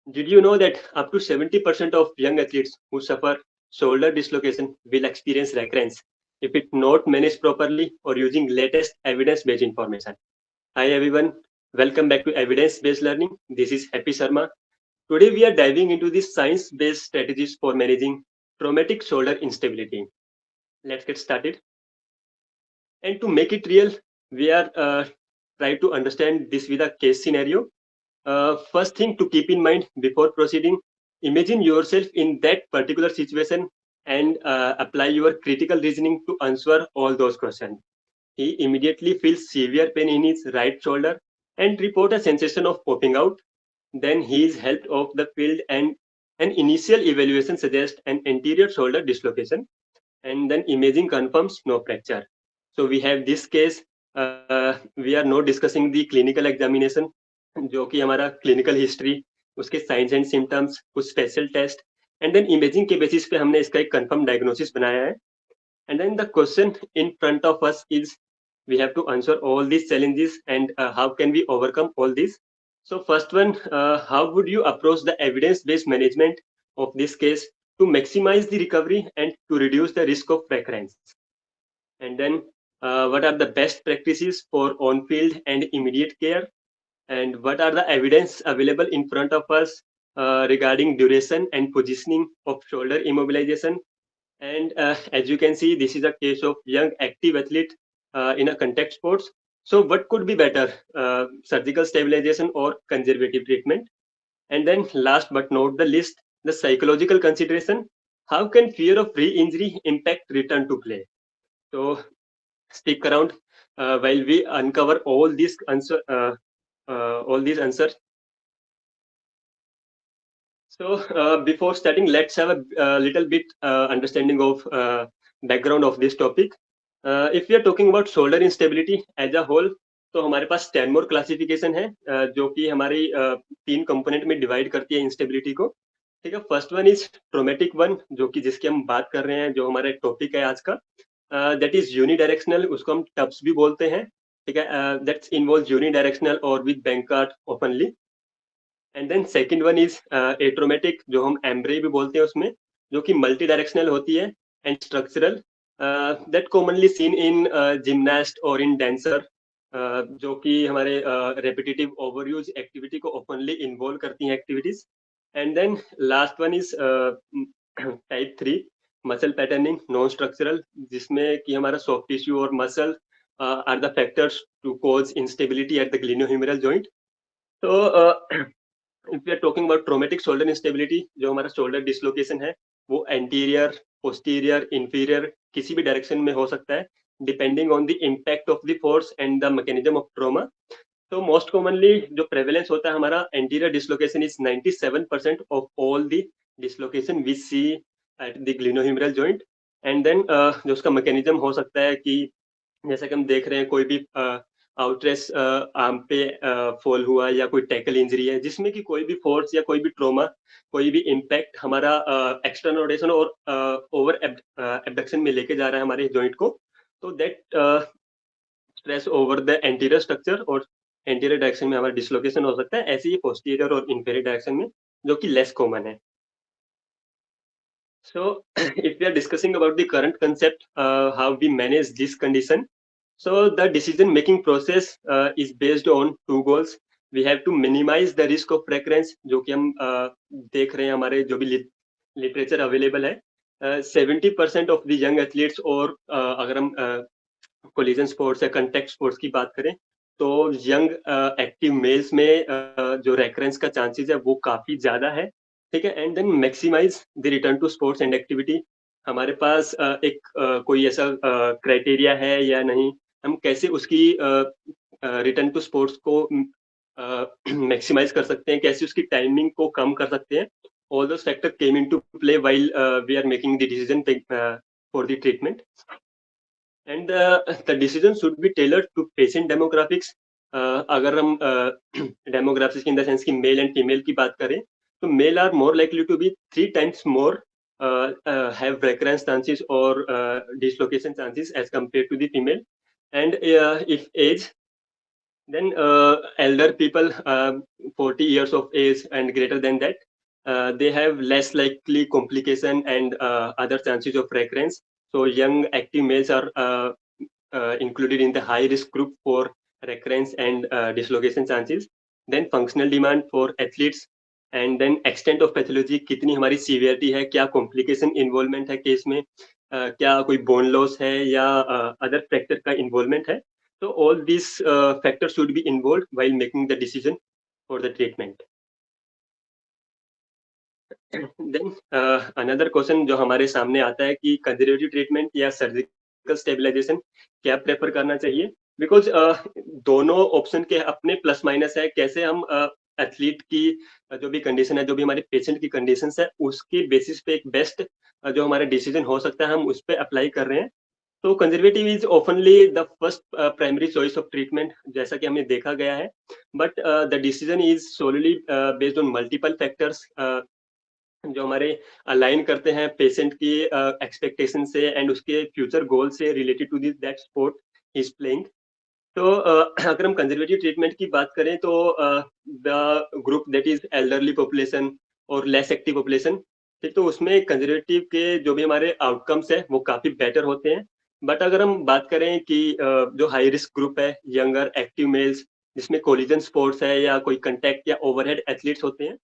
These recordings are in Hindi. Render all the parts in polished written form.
Did you know that up to 70% of young athletes who suffer shoulder dislocation will experience recurrence if it not managed properly or using latest evidence-based information? Hi everyone, welcome back to Evidence-Based Learning. This is Happy Sharma. Today we are diving into the science-based strategies for managing traumatic shoulder instability. Let's get started. And to make it real, we are trying to understand this with a case scenario. First thing to keep in mind before proceeding, imagine yourself in that particular situation and apply your critical reasoning to answer all those questions. He immediately feels severe pain in his right shoulder and report a sensation of popping out. Then he is helped off the field and an initial evaluation suggests an anterior shoulder dislocation, and then imaging confirms no fracture. So we have this case. We are not discussing the clinical examination, जो कि हमारा clinical history, उसके signs and symptoms, कुछ special test, and then imaging के basis पे हमने इसका एक confirm diagnosis बनाया है. And then the question in front of us is we have to answer all these challenges and how can we overcome all these. So first one, how would you approach the evidence-based management of this case to maximize the recovery and to reduce the risk of recurrence? And then what are the best practices for on-field and immediate care? And what are the evidence available in front of us regarding duration and positioning of shoulder immobilization? And as you can see, this is a case of young active athlete in a contact sports. So what could be better, surgical stabilization or conservative treatment? And then last but not the least, the psychological consideration. How can fear of re-injury impact return to play? So stick around while we uncover all these answers. So before starting, let's have a little bit understanding of background of this topic. If we are talking about shoulder instability as a whole, तो हमारे पास स्टैनमोर क्लासिफिकेशन है जो कि हमारी तीन कंपोनेंट में डिवाइड करती है इंस्टेबिलिटी को. ठीक है, first one is traumatic one, जो कि जिसकी हम बात कर रहे हैं, जो हमारा टॉपिक है आज का. दैट इज यूनिडायरेक्शनल, उसको हम टप्स भी बोलते हैं. ठीक है, दैट्स इन्वॉल्व यूनिडायरेक्शनल और with Bankart openly. And then second one is atraumatic, जो हम एम्ब्रे भी बोलते हैं उसमें, जो कि मल्टी डायरेक्शनल होती है. And structural, that commonly seen in gymnast और इन डांसर, जो कि हमारे रेपिटेटिव ओवरयूज एक्टिविटी को ओपनली इन्वॉल्व करती हैं activities. And then last one is type 3, muscle patterning non structural, जिसमें कि हमारा सॉफ्ट टिश्यू और muscle are the factors to cause instability at the glenohumeral joint. तो if we are talking about traumatic shoulder instability, जो हमारा shoulder dislocation है, वो anterior, posterior, inferior किसी भी direction में हो सकता है, depending on the impact of the force and the mechanism of trauma. तो most commonly जो prevalence होता है हमारा anterior dislocation is 97% of all the dislocation we see at the glenohumeral joint. And then जो उसका mechanism हो सकता है कि जैसा कि हम देख रहे हैं, कोई भी आउटरेस आर्म पे फॉल हुआ या कोई टैकल इंजरी है, जिसमें कि कोई भी फोर्स या कोई भी ट्रोमा, कोई भी इम्पैक्ट हमारा एक्सटर्नल रोटेशन और ओवर एबडक्शन में लेके जा रहा है हमारे जॉइंट को, तो that stress over the anterior structure और एंटीरियर डायरेक्शन में हमारा डिसलोकेशन हो सकता है. ऐसे ही पोस्टीरियर और इंफीरियर डायरेक्शन में, जो कि लेस कॉमन है. So if we are discussing about the current concept, how we manage this condition, so the decision making process is based on two goals. We have to minimize the risk of recurrence, जो कि हम देख रहे हैं हमारे जो भी लिटरेचर अवेलेबल है. 70% ऑफ द यंग एथलीट्स, और अगर हम कोलिजन स्पोर्ट्स या कंटेक्ट स्पोर्ट्स की बात करें, तो यंग एक्टिव मेल्स में जो रेकरेंस का चांसेस है वो काफी ज्यादा है. ठीक है, and then maximise the return to sports and activity. हमारे पास एक कोई ऐसा क्राइटेरिया है या नहीं, हम कैसे उसकी रिटर्न टू स्पोर्ट्स को मैक्सिमाइज कर सकते हैं, कैसे उसकी टाइमिंग को कम कर सकते हैं. All those factor came into play while we are making the decision for the treatment. And the decision should be tailored to patient demographics. अगर हम डेमोग्राफिक्स इन द सेंस की मेल एंड फीमेल की बात करें, तो male are more likely to be 3 times more have recurrence chances or dislocation chances as compared to the female. And if age, Then elder people, 40 years of age and greater than that, they have less likely complication and other chances of recurrence. So young active males are included in the high risk group for recurrence and dislocation chances. Then functional demand for athletes, and then extent of pathology, कितनी हमारी severity है, क्या complication involvement है केस में, क्या कोई bone loss है या other factor का involvement है. So all these factors should be involved while making the decision for the treatment. Then another question जो हमारे सामने आता है कि कंजर्वेटिव ट्रीटमेंट या सर्जिकल स्टेबलाइजेशन क्या प्रेफर करना चाहिए, बिकॉज दोनों ऑप्शन के अपने प्लस माइनस है. कैसे हम एथलीट की जो भी कंडीशन है, जो भी हमारे पेशेंट की कंडीशन है, उसकी बेसिस पे एक बेस्ट जो हमारा डिसीजन हो सकता है हम उस पर अप्लाई कर रहे हैं. तो conservative is ऑफनली the first primary choice of treatment, जैसा कि हमें देखा गया है. But the decision is solely based on multiple factors जो हमारे अलाइन करते हैं पेशेंट की एक्सपेक्टेशन से एंड उसके फ्यूचर गोल से related to this that sport he is playing. तो अगर हम कंजर्वेटिव ट्रीटमेंट की बात करें तो the group that is elderly population और लेस एक्टिव पॉपुलेशन, ठीक, तो उसमें कंजर्वेटिव के जो भी हमारे आउटकम्स है वो काफी बेटर होते हैं. बट अगर हम बात करें कि जो हाई रिस्क ग्रुप है, यंगर एक्टिव मेल्स, जिसमें कोलिजन स्पोर्ट्स है या कोई कंटेक्ट या ओवरहेड एथलीट्स होते हैं,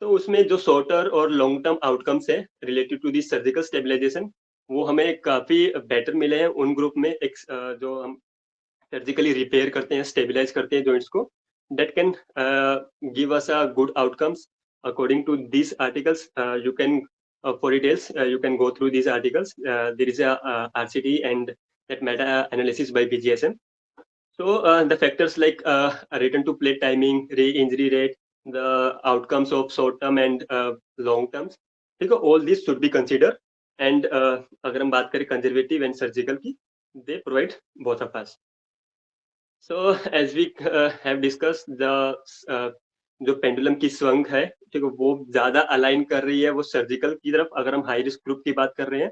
तो उसमें जो शॉर्टर और लॉन्ग टर्म आउटकम्स है related to the surgical stabilisation वो हमें काफी बेटर मिले हैं उन ग्रुप में. एक जो हम सर्जिकली रिपेयर करते हैं, स्टेबलाइज करते हैं जॉइंट्स को, that can give us a good outcomes according to these articles. You can for details you can go through these articles. There is a RCT and that meta analysis by BGSM. So the factors like return to play timing, re-injury rate, the outcomes of short term and long terms, ठीक है, all these should be considered. And अगर हम बात करें conservative and surgical की, they provide both of us. So as we have discussed, the जो पेंडुलम की स्वंग है, ठीक है, वो ज्यादा अलाइन कर रही है वो सर्जिकल की तरफ अगर हम हाई रिस्क ग्रुप की बात कर रहे हैं.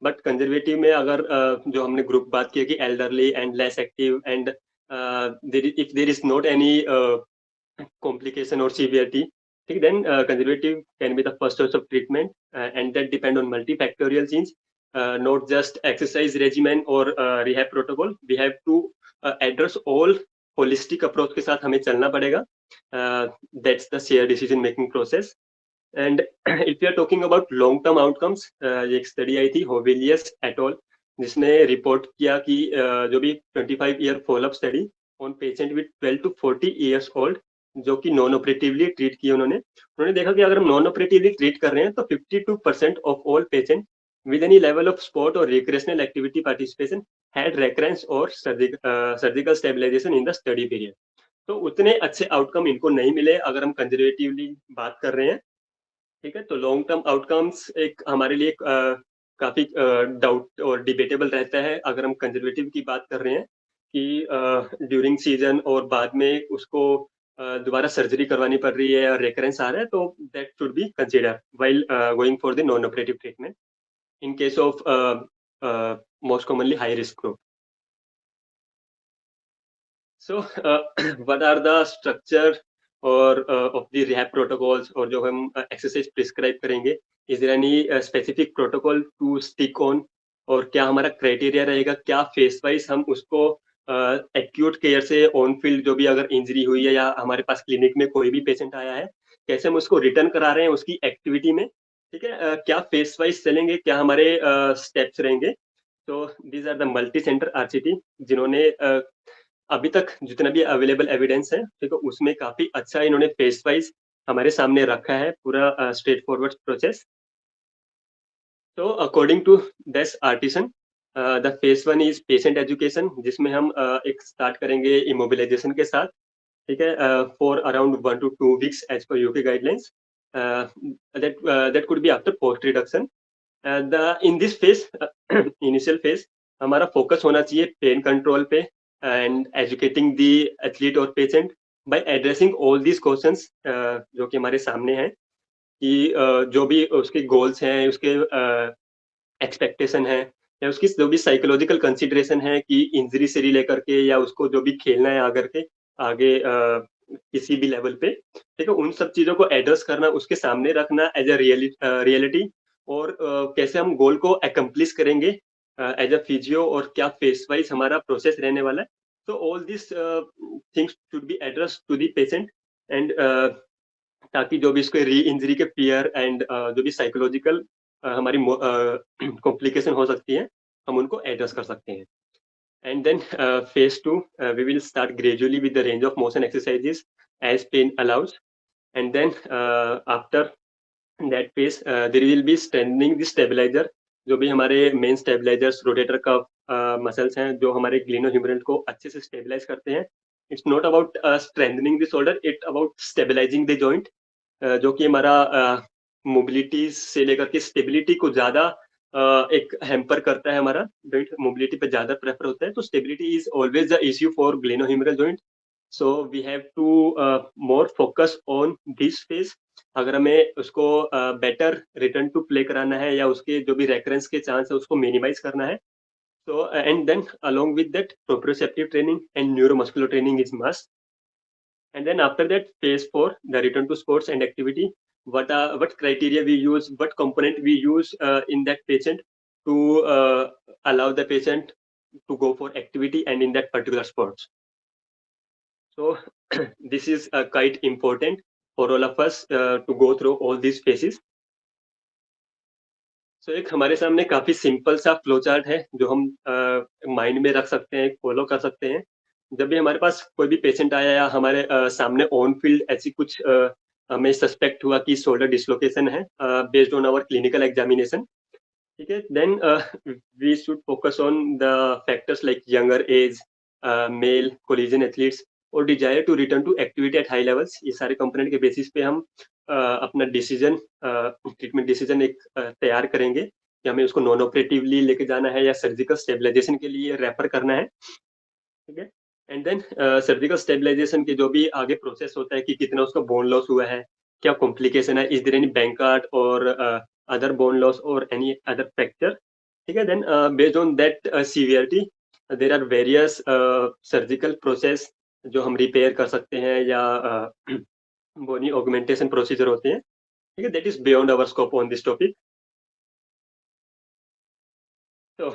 बट कंजर्वेटिव में अगर जो हमने ग्रुप बात किया कि elderly and less active and if there is not any complication or severity, ठीक, then conservative can be the first choice of treatment, and that depend on multifactorial things, not just exercise regimen or rehab protocol. We have to address all holistic approach के साथ हमें चलना पड़ेगा. That's the shared decision making process. And if we are talking about long term outcomes, ये एक स्टडी आई थी होवेलियस एट ऑल, जिसने रिपोर्ट किया कि जो भी 25 year follow up study on patient with 12 to 40 years old जो कि नॉन ऑपरेटिवली ट्रीट किए, उन्होंने देखा कि अगर हम नॉन ऑपरेटिवली ट्रीट कर रहे हैं तो 52% of all patient with any level of sport और recreational activity participation had recurrence और surgical stabilisation in the study period. तो उतने अच्छे आउटकम इनको नहीं मिले अगर हम कंजर्वेटिवली बात कर रहे हैं, ठीक है. तो लॉन्ग टर्म आउटकम्स एक हमारे लिए काफी डाउट और डिबेटेबल रहता है अगर हम कंजर्वेटिव की बात कर रहे हैं कि ड्यूरिंग सीजन और बाद में उसको दोबारा सर्जरी करवानी पड़ रही है और रेकरेंस आ रहा है, तो that should be consider while going for the non operative treatment in case of most commonly high risk group. So what are the structure or of the rehab protocols और जो हम exercise prescribe करेंगे, is there any specific protocol to stick on, और क्या हमारा criteria रहेगा, क्या phase wise हम उसको acute care से on field जो भी अगर injury हुई है या हमारे पास clinic में कोई भी patient आया है, कैसे हम उसको return करा रहे हैं उसकी activity में, ठीक है, क्या phase wise चलेंगे, क्या हमारे steps रहेंगे. तो these are the multi center RCT जिन्होंने अभी तक जितना भी अवेलेबल एविडेंस है, ठीक है, उसमें काफी अच्छा इन्होंने फेस वाइज हमारे सामने रखा है पूरा स्ट्रेट फॉरवर्ड प्रोसेस. तो according to this artisan, the phase one is patient education, जिसमें हम एक स्टार्ट करेंगे इमोबिलाइजेशन के साथ, ठीक है, for around 1 to 2 weeks as per UK guidelines. That could be after post reduction. In this phase, initial phase, हमारा फोकस होना चाहिए पेन कंट्रोल पे and educating the athlete or patient by addressing all these questions जो कि हमारे सामने हैं कि जो भी उसके गोल्स हैं, उसके एक्सपेक्टेशन है या उसकी जो भी साइकोलॉजिकल कंसिडरेशन है कि इंजरी से रिले करके या उसको जो भी खेलना है आकर के आगे किसी भी लेवल पे, ठीक है, उन सब चीज़ों को एड्रेस करना, उसके सामने रखना एज़ अ रियलिटी, और कैसे हम गोल को अकम्प्लिश करेंगे एज़ अ फिजियो, और क्या फेस वाइज़ हमारा प्रोसेस रहने वाला है। So all these things should be addressed to the patient, and ताकि जो भी इसके री इंजरी के फियर एंड जो भी साइकोलॉजिकल हमारी कॉम्प्लिकेशन हो सकती है, हम उनको एड्रेस कर सकते हैं। And then phase 2, we will start gradually with the range of motion exercises as pain allows, and then after that phase there will be strengthening the stabilizer, जो भी हमारे main stabilisers, rotator cuff muscles हैं जो हमारे ग्लिनोह्यूमरल को अच्छे से स्टेबलाइज करते हैं। It's not about strengthening the shoulder, it about stabilising the joint, जो कि हमारा मोबिलिटी से लेकर के स्टेबिलिटी को ज़्यादा एक हैम्पर करता है, हमारा जॉइंट मोबिलिटी पे ज़्यादा प्रेफर होता है। तो stability is always the issue for glenohumeral joint, so we have to more focus on this phase. अगर हमें उसको बेटर रिटर्न टू प्ले कराना है, या उसके जो भी रेकरेंस के चांस है उसको मिनिमाइज करना है, so and then along with that proprioceptive training and neuromuscular training is must. And then after that, phase 4, the return to sports and activity. What criteria we use, what component we use in that patient to allow the patient to go for activity and in that particular sports. So this is quite important for all of us to go through all these phases. So एक हमारे सामने काफी सिंपल सा फ्लो चार्ट है जो हम माइंड में रख सकते हैं, फॉलो कर सकते हैं। जब भी हमारे पास कोई भी पेशेंट आया, या हमारे सामने ऑन फील्ड ऐसी कुछ हमें सस्पेक्ट हुआ कि शोल्डर डिसलोकेशन है based on our clinical examination, ठीक है, then we should focus on the factors like younger age, male, collision athletes, और desire to return to activity at high levels. ये सारे कंपोनेंट के बेसिस पे हम अपना डिसीजन, ट्रीटमेंट डिसीजन एक तैयार करेंगे कि हमें उसको नॉन ऑपरेटिवली लेके जाना है या सर्जिकल स्टेबलाइजेशन के लिए रेफर करना है, ठीक है। एंड देन सर्जिकल स्टेबलाइजेशन के जो भी आगे प्रोसेस होता है कि कितना उसका बोन लॉस हुआ है, क्या कॉम्प्लिकेशन है, इज देयर एनी बैंकार्ड और अदर बोन लॉस और एनी अदर फ्रैक्चर, ठीक है। Then based on that severity there are various surgical process जो हम रिपेयर कर सकते हैं, या बोनी ऑगमेंटेशन प्रोसीजर होते हैं, ठीक है, that is beyond our scope on this topic. तो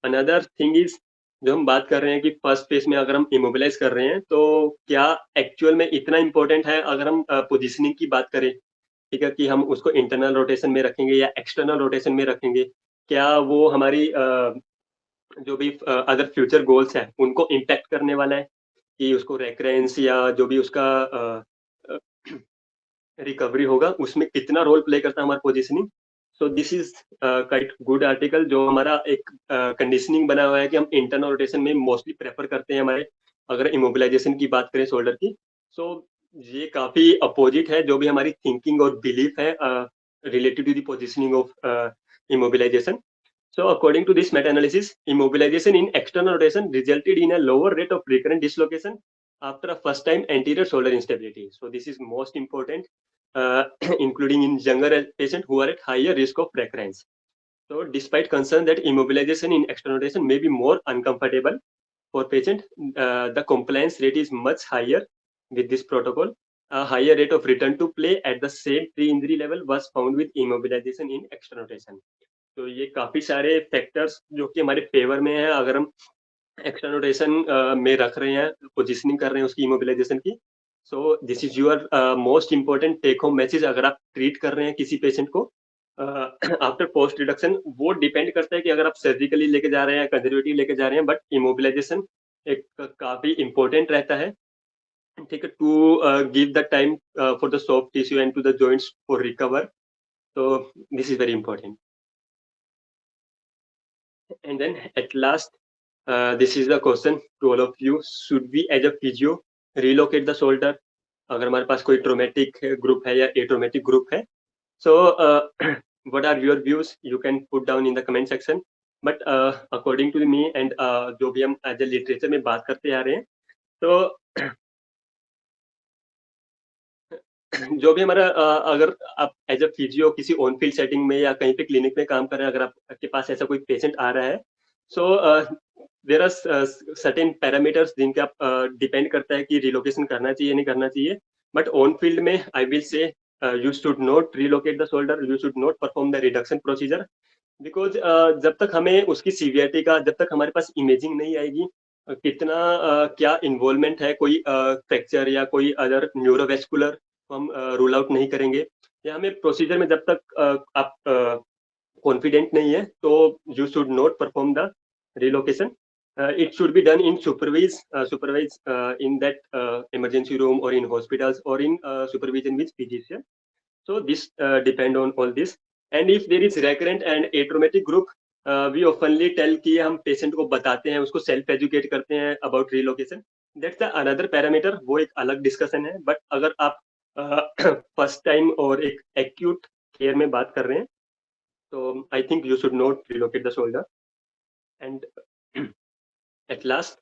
अनदर थिंग इज, जो हम बात कर रहे हैं कि फर्स्ट फेज में अगर हम इमोबिलाइज कर रहे हैं, तो क्या एक्चुअल में इतना इम्पोर्टेंट है अगर हम पोजीशनिंग की बात करें, ठीक है, कि हम उसको इंटरनल रोटेशन में रखेंगे या एक्सटर्नल रोटेशन में रखेंगे, क्या वो हमारी जो भी अदर फ्यूचर गोल्स हैं उनको इम्पैक्ट करने वाला है, कि उसको रेकरेंस या जो भी उसका रिकवरी होगा उसमें कितना रोल प्ले करता है हमारा positioning. So this is quite good article जो हमारा एक कंडीशनिंग बना हुआ है कि हम इंटरनल रोटेशन में मोस्टली प्रेफर करते हैं हमारे, अगर इमोबिलाइजेशन की बात करें शोल्डर की। सो ये काफी अपोजिट है जो भी हमारी थिंकिंग और बिलीफ है related to the positioning of immobilization. So according to this meta-analysis, immobilization in external rotation resulted in a lower rate of recurrent dislocation after a first-time anterior shoulder instability. So this is most important, including in younger patients who are at higher risk of recurrence. So despite concern that immobilization in external rotation may be more uncomfortable for patient, the compliance rate is much higher with this protocol. A higher rate of return to play at the same pre-injury level was found with immobilization in external rotation. तो ये काफी सारे फैक्टर्स जो कि हमारे फेवर में है अगर हम एक्सटर्नल रोटेशन में रख रहे हैं, पोजीशनिंग कर रहे हैं उसकी इमोबिलाइजेशन की। So this is your most important take home message अगर आप ट्रीट कर रहे हैं किसी पेशेंट को आफ्टर पोस्ट रिडक्शन। वो डिपेंड करता है कि अगर आप सर्जिकली लेके जा रहे हैं, कंजर्वेटिव लेके जा रहे हैं, बट इमोबिलाइजेशन एक काफी इंपॉर्टेंट रहता है, ठीक है, to give the time for the soft tissue and to the joints for recover. तो this is very important. And then at last, this is the question to all of you: should we, as a physio, relocate the shoulder? अगर हमारे पास कोई ट्रोमेटिक ग्रुप है या एट्रोमेटिक ग्रुप है, so what are your views? You can put down in the comment section. But according to me and जो भी हम as a literature में बात करते आ रहे हैं, तो जो भी हमारा अगर आप एज अ फिजियो किसी ऑन फील्ड सेटिंग में या कहीं पे क्लिनिक में काम कर रहे हैं, अगर आपके पास ऐसा कोई पेशेंट आ रहा है, so there are certain parameters जिनके आप डिपेंड करता है कि रिलोकेशन करना चाहिए नहीं करना चाहिए, बट ऑन फील्ड में I will say you should not relocate the shoulder, you should not perform the reduction procedure, because जब तक हमें उसकी सीवियरिटी का, जब तक हमारे पास इमेजिंग नहीं आएगी कितना क्या इन्वॉल्वमेंट है, कोई फ्रैक्चर या कोई अदर न्यूरोवेस्कुलर हम रूल आउट नहीं करेंगे, या हमें प्रोसीजर में जब तक आप कॉन्फिडेंट नहीं है, तो you should not perform the relocation. It should be done in supervised in that emergency room or in hospitals or in supervision with physician. So this depend on all this. And if there is recurrent and atraumatic group, we oftenly tell कि हम पेशेंट को बताते हैं, उसको सेल्फ एजुकेट करते हैं about relocation. That's the another parameter, वो एक अलग डिस्कशन है. बट अगर आप फर्स्ट टाइम और एक एक्यूट केयर में बात कर रहे हैं, तो I think you should not relocate the shoulder. And at last,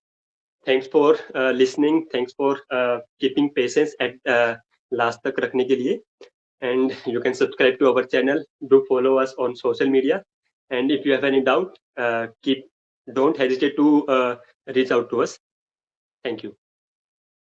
thanks for listening, thanks for keeping patience at last तक रखने के लिए. And you can subscribe to our channel, do follow us on social media, and if you have any doubt, don't hesitate to reach out to us. Thank you.